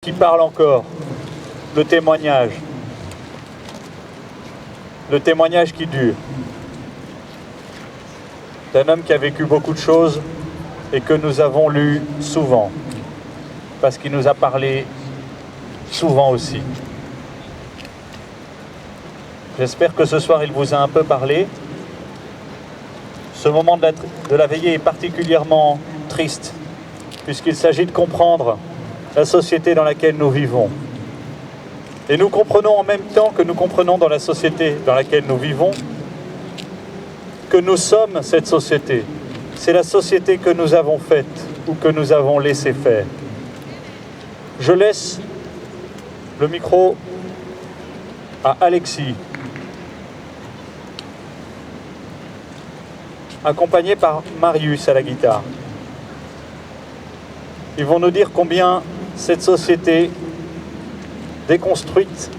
qui parle encore, le témoignage qui dure, d'un homme qui a vécu beaucoup de choses et que nous avons lu souvent, parce qu'il nous a parlé souvent aussi. J'espère que ce soir il vous a un peu parlé. Ce moment de la veillée est particulièrement triste, puisqu'il s'agit de comprendre la société dans laquelle nous vivons. Et nous comprenons en même temps que nous comprenons dans la société dans laquelle nous vivons que nous sommes cette société. C'est la société que nous avons faite ou que nous avons laissé faire. Je laisse le micro à Alexis, accompagné par Marius à la guitare. Ils vont nous dire combien cette société déconstruite,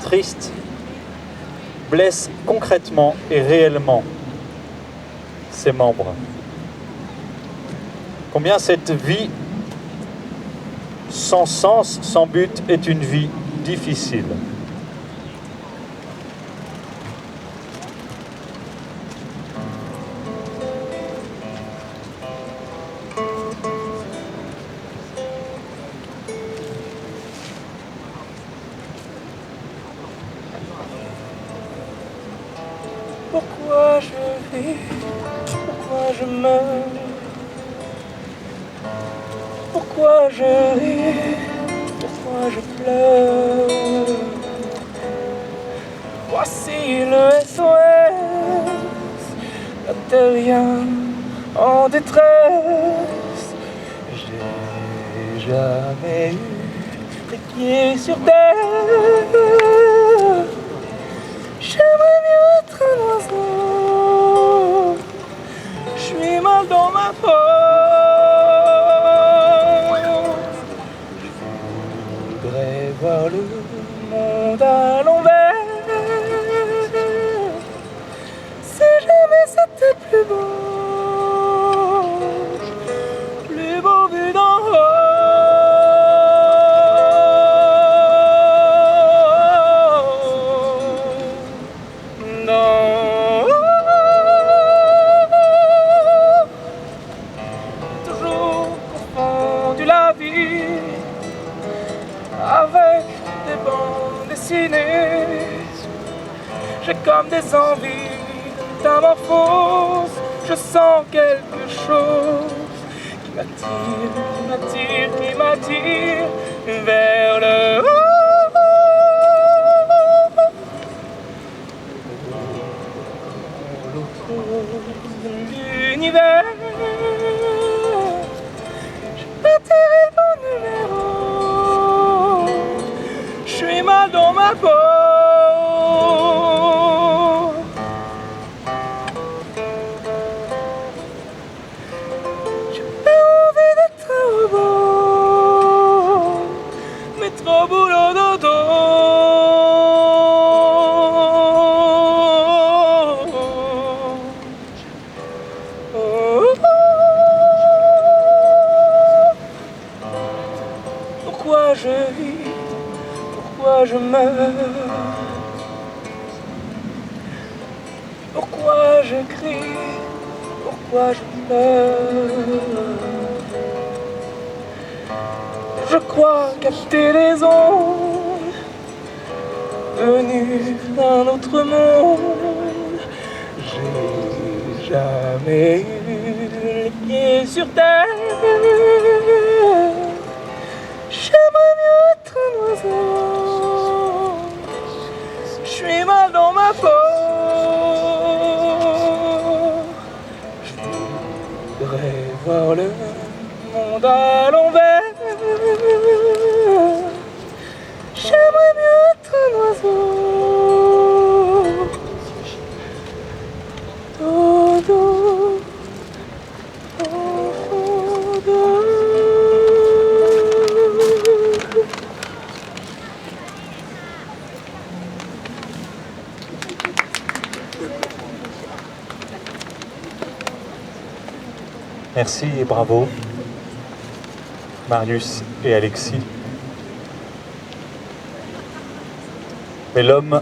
triste, blesse concrètement et réellement ses membres. Combien cette vie sans sens, sans but, est une vie difficile. Pourquoi je vis, pourquoi je meurs, pourquoi je ris, pourquoi je pleure. Voici le SOS, la terrien en détresse. J'ai jamais eu les pieds sur terre. J'aimerais mieux être un oiseau. Je suis mal dans ma peau. Je voudrais voir le monde à l'envers. Si jamais c'était plus beau vu d'en haut. Avec des bandes dessinées, j'ai comme des envies de métamorphose. Je sens quelque chose qui m'attire vers le haut. L'univers, j'ai pas tiré le bon numéro. Je suis mal dans ma peau. J'ai pas envie d'être un robot, mais trop boulot dodo. Pourquoi je vis, pourquoi je meurs, pourquoi je crie, pourquoi je pleure. Je crois capter les ondes venues d'un autre monde. J'ai jamais eu les pieds sur terre. J'aimerais mieux être un oiseau. Je suis mal dans ma peau. Je voudrais voir le monde à l'envers. J'aimerais mieux être un oiseau. Dodo, dodo. Merci et bravo, Marius et Alexis. Mais l'homme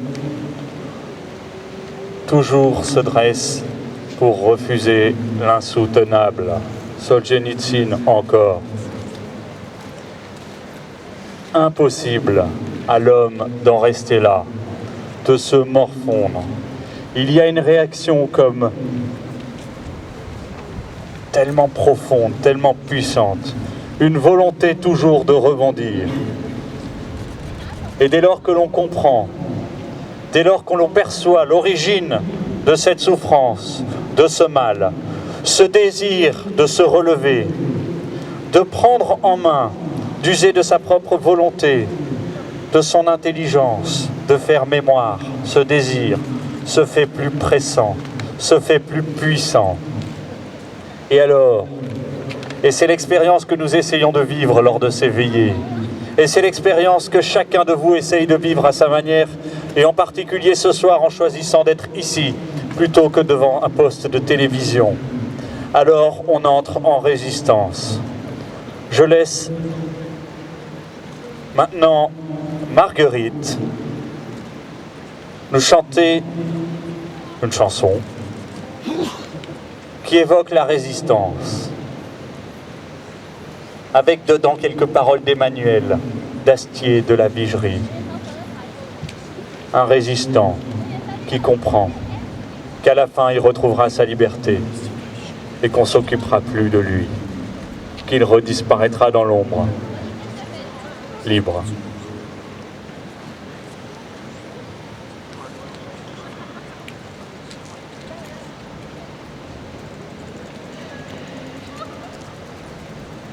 toujours se dresse pour refuser l'insoutenable. Solzhenitsyn encore. Impossible à l'homme d'en rester là, de se morfondre. Il y a une réaction comme tellement profonde, tellement puissante, une volonté toujours de rebondir. Et dès lors que l'on comprend, dès lors que l'on perçoit l'origine de cette souffrance, de ce mal, ce désir de se relever, de prendre en main, d'user de sa propre volonté, de son intelligence, de faire mémoire, ce désir se fait plus pressant, se fait plus puissant. Et alors, et c'est l'expérience que nous essayons de vivre lors de ces veillées, et c'est l'expérience que chacun de vous essaye de vivre à sa manière, et en particulier ce soir en choisissant d'être ici, plutôt que devant un poste de télévision. Alors on entre en résistance. Je laisse maintenant Marguerite nous chanter une chanson qui évoque la résistance, avec dedans quelques paroles d'Emmanuel d'Astier de la Vigerie. Un résistant qui comprend qu'à la fin il retrouvera sa liberté et qu'on ne s'occupera plus de lui, qu'il redisparaîtra dans l'ombre, libre.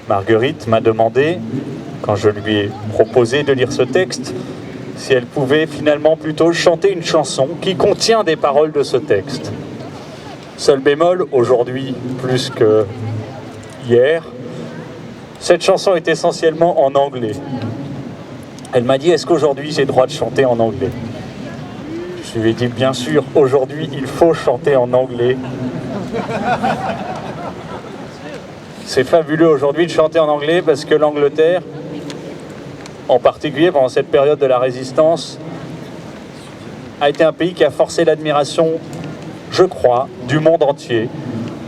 Marguerite m'a demandé, quand je lui ai proposé de lire ce texte, si elle pouvait finalement plutôt chanter une chanson qui contient des paroles de ce texte. Seul bémol, aujourd'hui, plus que hier, cette chanson est essentiellement en anglais. Elle m'a dit, est-ce qu'aujourd'hui j'ai le droit de chanter en anglais? Je lui ai dit, bien sûr, aujourd'hui il faut chanter en anglais. C'est fabuleux aujourd'hui de chanter en anglais parce que l'Angleterre, en particulier pendant cette période de la résistance, a été un pays qui a forcé l'admiration, je crois, du monde entier.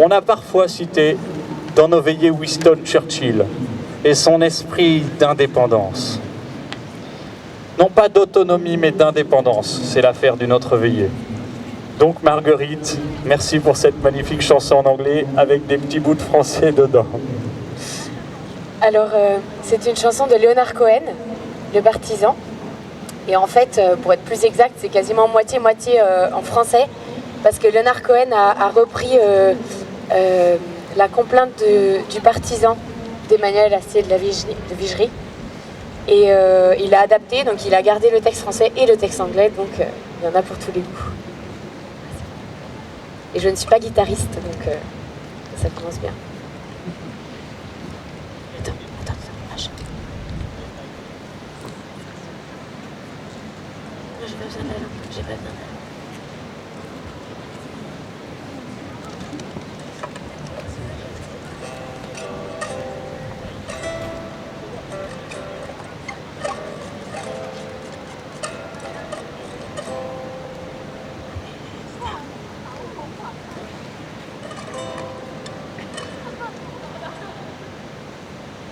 On a parfois cité dans nos veillées Winston Churchill et son esprit d'indépendance. Non pas d'autonomie mais d'indépendance, c'est l'affaire d'une autre veillée. Donc Marguerite, merci pour cette magnifique chanson en anglais avec des petits bouts de français dedans. Alors, c'est une chanson de Leonard Cohen, Le Partisan. Et en fait, pour être plus exact, c'est quasiment moitié-moitié en français, parce que Leonard Cohen a repris la complainte du partisan d'Emmanuel Astier de la Vigerie. Et il l'a adapté, donc il a gardé le texte français et le texte anglais, donc il y en a pour tous les goûts. Et je ne suis pas guitariste, donc ça commence bien. Attends, lâche. J'ai pas besoin de la lampe, j'ai pas besoin de la lampe.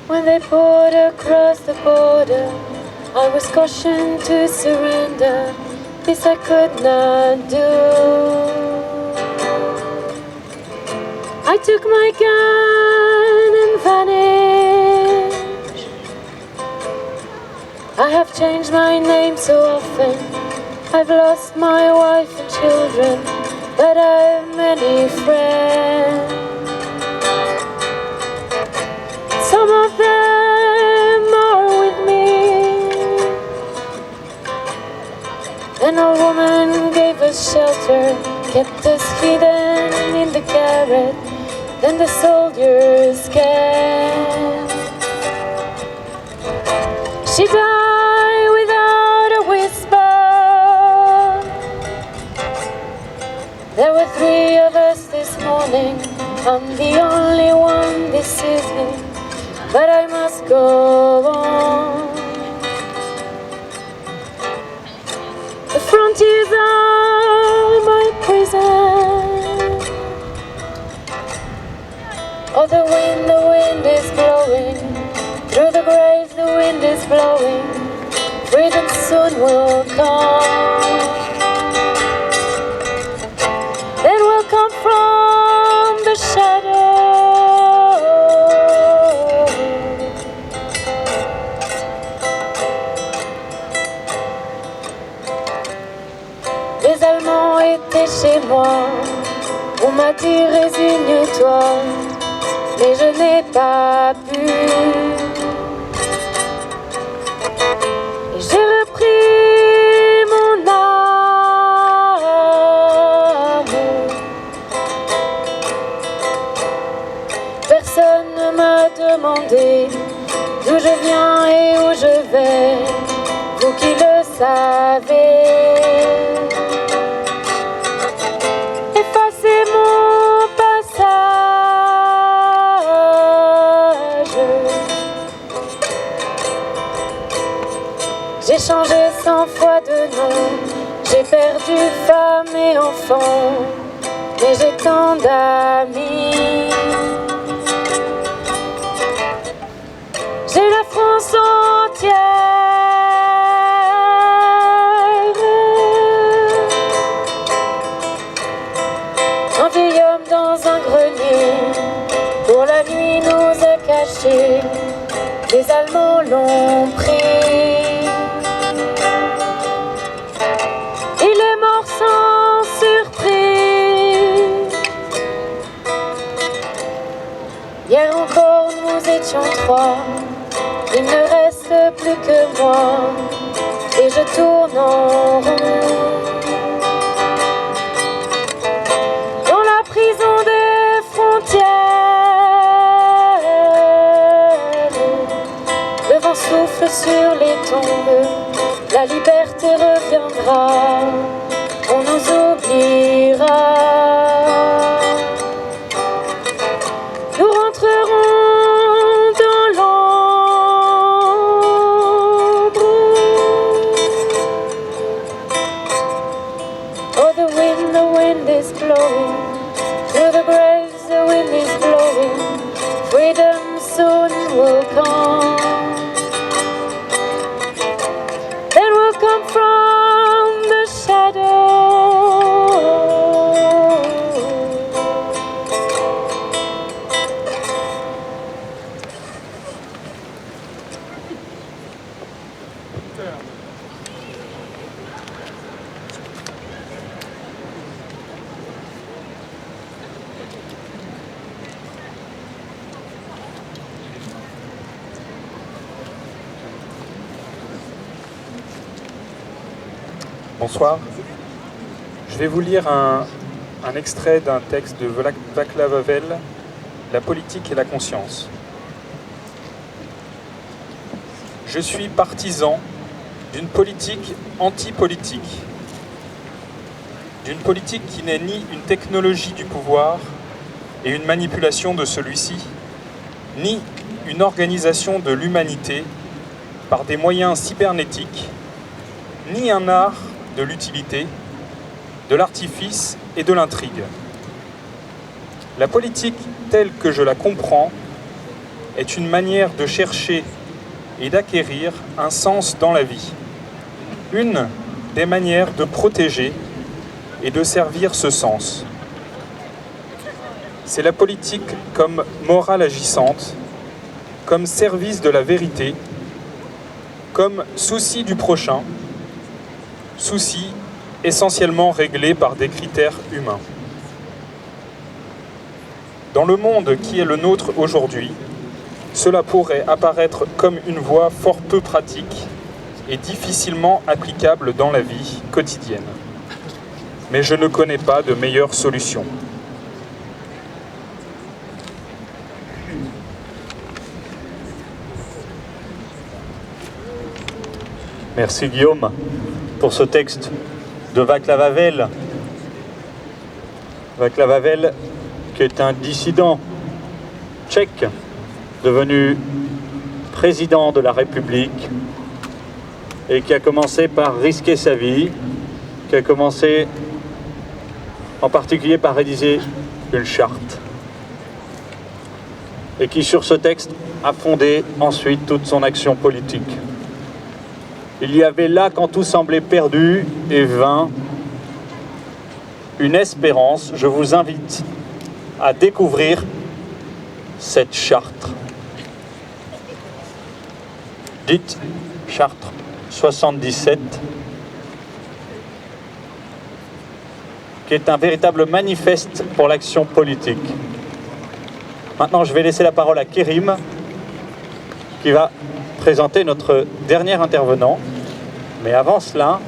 When they poured across the border, I was cautioned to surrender. This I could not do. I took my gun and vanished. I have changed my name so often. I've lost my wife and children, but I have many friends. Some of them are with me. An old woman gave us shelter, kept us hidden in the garret. Then the soldiers came. She died without a whisper. There were 3 of us this morning. I'm the only one this evening. But I must go on. The tears are my prison. Oh, the wind is blowing. Through the graves, the wind is blowing. Freedom soon will come. Then will come from the shadow. Les Allemands étaient chez moi. On m'a dit résigne-toi, mais je n'ai pas pu. Et j'ai repris mon âme. Personne ne m'a demandé d'où je viens et où je vais, vous qui le savez. Effacez mon passage. J'ai changé 100 fois de nom, j'ai perdu femme et enfant, mais j'ai tant d'amis. J'ai la France entière. Un vieil homme dans un grenier, pour la nuit nous a cachés. Les Allemands l'ont pris. Il est mort sans surprise. Hier encore nous étions 3. Il ne reste plus que moi, et je tourne en rond. Dans la prison des frontières, le vent souffle sur les tombes, la liberté reviendra, on nous oubliera. Nous rentrerons dans l'ombre. Oh, the wind is blowing. Through the graves, the wind is blowing. Freedom soon will come. Then will come from the shadow. Bonsoir. Je vais vous lire un extrait d'un texte de Václav Havel, La politique et la conscience. Je suis partisan d'une politique anti-politique, d'une politique qui n'est ni une technologie du pouvoir et une manipulation de celui-ci, ni une organisation de l'humanité par des moyens cybernétiques, ni un art de l'utilité, de l'artifice et de l'intrigue. La politique telle que je la comprends est une manière de chercher et d'acquérir un sens dans la vie. Une des manières de protéger et de servir ce sens. C'est la politique comme morale agissante, comme service de la vérité, comme souci du prochain, souci essentiellement réglé par des critères humains. Dans le monde qui est le nôtre aujourd'hui, cela pourrait apparaître comme une voie fort peu pratique et difficilement applicable dans la vie quotidienne. Mais je ne connais pas de meilleure solution. Merci Guillaume pour ce texte de Václav Havel. Václav Havel, qui est un dissident tchèque, devenu président de la République et qui a commencé par risquer sa vie qui a commencé en particulier par rédiger une charte et qui, sur ce texte, a fondé ensuite toute son action politique. Il y avait là, quand tout semblait perdu et vain, une espérance. Je vous invite à découvrir cette charte. Dite charte 77, qui est un véritable manifeste pour l'action politique. Maintenant, je vais laisser la parole à Kérim, qui va présenter notre dernier intervenant. Mais avant cela,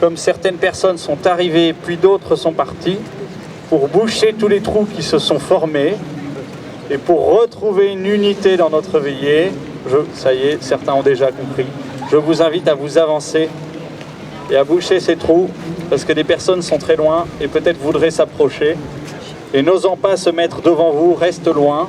comme certaines personnes sont arrivées puis d'autres sont parties, pour boucher tous les trous qui se sont formés et pour retrouver une unité dans notre veillée, ça y est, certains ont déjà compris, je vous invite à vous avancer et à boucher ces trous parce que des personnes sont très loin et peut-être voudraient s'approcher et n'osant pas se mettre devant vous, restent loin